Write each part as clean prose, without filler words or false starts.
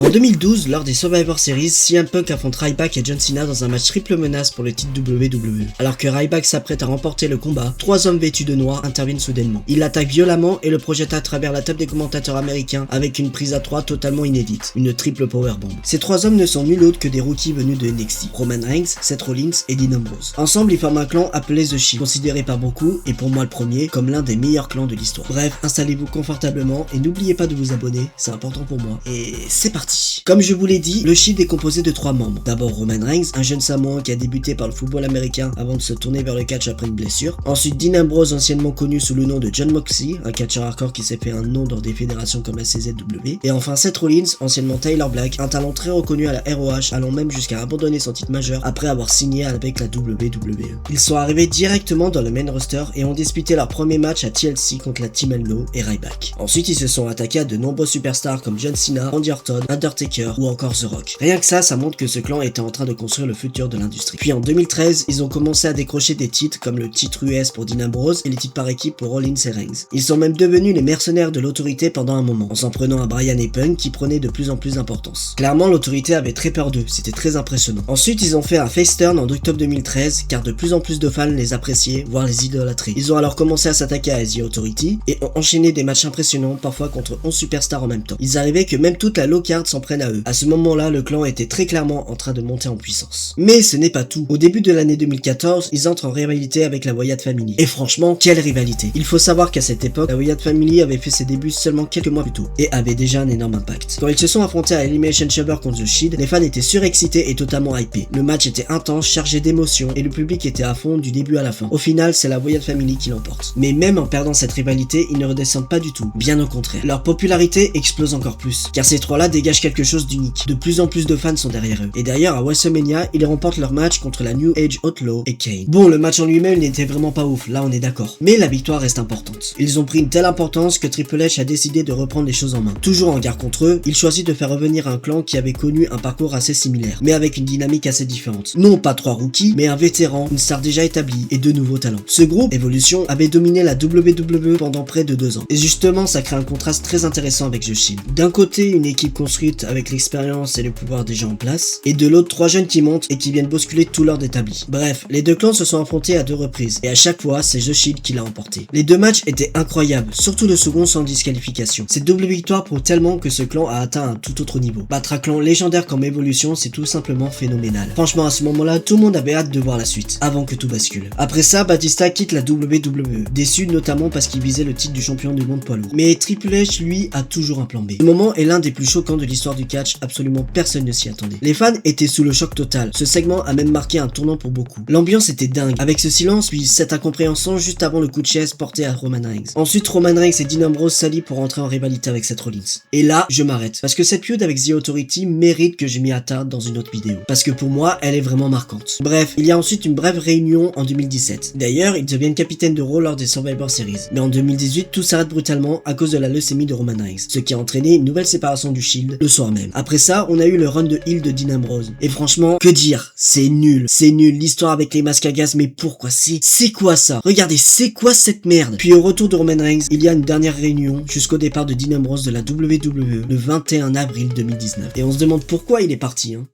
En 2012, lors des Survivor Series, CM Punk affronte Ryback et John Cena dans un match triple menace pour le titre WWE. Alors que Ryback s'apprête à remporter le combat, 3 hommes vêtus de noir interviennent soudainement. Ils l'attaquent violemment et le projettent à travers la table des commentateurs américains avec une prise à 3 totalement inédite, une triple powerbomb. Ces 3 hommes ne sont nul autre que des rookies venus de NXT, Roman Reigns, Seth Rollins et Dean Ambrose. Ensemble, ils forment un clan appelé The Shield, considéré par beaucoup, et pour moi le premier, comme l'un des meilleurs clans de l'histoire. Bref, installez-vous confortablement et n'oubliez pas de vous abonner, c'est important pour moi. Et c'est parti. Comme je vous l'ai dit, le Shield est composé de 3 membres. D'abord Roman Reigns, un jeune Samoan qui a débuté par le football américain avant de se tourner vers le catch après une blessure. Ensuite Dean Ambrose, anciennement connu sous le nom de Jon Moxley, un catcheur hardcore qui s'est fait un nom dans des fédérations comme la CZW. Et enfin Seth Rollins, anciennement Tyler Black, un talent très reconnu à la ROH, allant même jusqu'à abandonner son titre majeur après avoir signé avec la WWE. Ils sont arrivés directement dans le main roster et ont disputé leur premier match à TLC contre la Team Elmo et Ryback. Ensuite ils se sont attaqués à de nombreux superstars comme John Cena, Randy Orton, Undertaker ou encore The Rock. Rien que ça montre que ce clan était en train de construire le futur de l'industrie. Puis en 2013, ils ont commencé à décrocher des titres comme le titre US pour Dean Ambrose et les titres par équipe pour Rollins et Reigns. Ils sont même devenus les mercenaires de l'autorité pendant un moment, en s'en prenant à Bryan et Punk qui prenaient de plus en plus d'importance. Clairement, l'autorité avait très peur d'eux, c'était très impressionnant. Ensuite, ils ont fait un face turn en octobre 2013 car de plus en plus de fans les appréciaient, voire les idolâtraient. Ils ont alors commencé à s'attaquer à The Authority et ont enchaîné des matchs impressionnants, parfois contre 11 superstars en même temps. Ils arrivaient que même toute la low card s'en prenne à eux. À ce moment-là, le clan était très clairement en train de monter en puissance. Mais ce n'est pas tout. Au début de l'année 2014, ils entrent en rivalité avec la Wyatt Family. Et franchement, quelle rivalité! Il faut savoir qu'à cette époque, la Wyatt Family avait fait ses débuts seulement quelques mois plus tôt et avait déjà un énorme impact. Quand ils se sont affrontés à Elimination Chamber contre The Shield, les fans étaient surexcités et totalement hypés. Le match était intense, chargé d'émotions et le public était à fond du début à la fin. Au final, c'est la Wyatt Family qui l'emporte. Mais même en perdant cette rivalité, ils ne redescendent pas du tout. Bien au contraire. Leur popularité explose encore plus, car ces trois-là dégagent quelque chose d'unique. De plus en plus de fans sont derrière eux. Et d'ailleurs, à WrestleMania, ils remportent leur match contre la New Age Outlaw et Kane. Bon, le match en lui-même n'était vraiment pas ouf, là on est d'accord. Mais la victoire reste importante. Ils ont pris une telle importance que Triple H a décidé de reprendre les choses en main. Toujours en guerre contre eux, il choisit de faire revenir un clan qui avait connu un parcours assez similaire, mais avec une dynamique assez différente. Non pas 3 rookies, mais un vétéran, une star déjà établie et 2 nouveaux talents. Ce groupe, Evolution, avait dominé la WWE pendant près de 2 ans. Et justement, ça crée un contraste très intéressant avec The Shield. D'un côté, une équipe construite avec l'expérience et le pouvoir déjà en place, et de l'autre, 3 jeunes qui montent et qui viennent bousculer tout l'ordre établi. Bref, les 2 clans se sont affrontés à 2 reprises, et à chaque fois, c'est The Shield qui l'a emporté. Les 2 matchs étaient incroyables, surtout le second sans disqualification. Cette double victoire prouve tellement que ce clan a atteint un tout autre niveau. Battre un clan légendaire comme Evolution, c'est tout simplement phénoménal. Franchement, à ce moment-là, tout le monde avait hâte de voir la suite, avant que tout bascule. Après ça, Batista quitte la WWE, déçu notamment parce qu'il visait le titre du champion du monde poids lourd. Mais Triple H, lui, a toujours un plan B. Ce moment est l'un des plus choquants de l'histoire du catch, absolument personne ne s'y attendait. Les fans étaient sous le choc total, ce segment a même marqué un tournant pour beaucoup. L'ambiance était dingue, avec ce silence puis cette incompréhension juste avant le coup de chaise porté à Roman Reigns. Ensuite, Roman Reigns et Dean Ambrose s'allient pour entrer en rivalité avec Seth Rollins. Et là, je m'arrête, parce que cette feud avec The Authority mérite que je m'y attarde dans une autre vidéo, parce que pour moi, elle est vraiment marquante. Bref, il y a ensuite une brève réunion en 2017. D'ailleurs, ils deviennent capitaine de Raw lors des Survivor Series. Mais en 2018, tout s'arrête brutalement à cause de la leucémie de Roman Reigns, ce qui a entraîné une nouvelle séparation du Shield le soir même. Après ça, on a eu le run de heel de Dean Ambrose. Et franchement, que dire? C'est nul, l'histoire avec les masques à gaz, mais pourquoi? C'est quoi ça? Regardez, c'est quoi cette merde? Puis au retour de Roman Reigns, il y a une dernière réunion jusqu'au départ de Dean Ambrose de la WWE le 21 avril 2019. Et on se demande pourquoi il est parti, hein.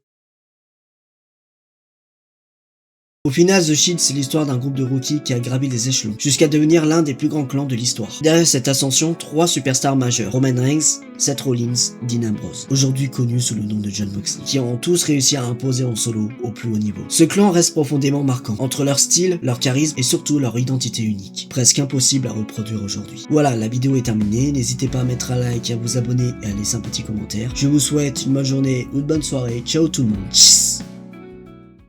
Au final, The Shield, c'est l'histoire d'un groupe de rookies qui a gravi les échelons, jusqu'à devenir l'un des plus grands clans de l'histoire. Derrière cette ascension, 3 superstars majeurs, Roman Reigns, Seth Rollins, Dean Ambrose, aujourd'hui connus sous le nom de Jon Moxley, qui ont tous réussi à imposer en solo au plus haut niveau. Ce clan reste profondément marquant, entre leur style, leur charisme et surtout leur identité unique, presque impossible à reproduire aujourd'hui. Voilà, la vidéo est terminée, n'hésitez pas à mettre un like, à vous abonner et à laisser un petit commentaire. Je vous souhaite une bonne journée ou une bonne soirée, ciao tout le monde, tchuss.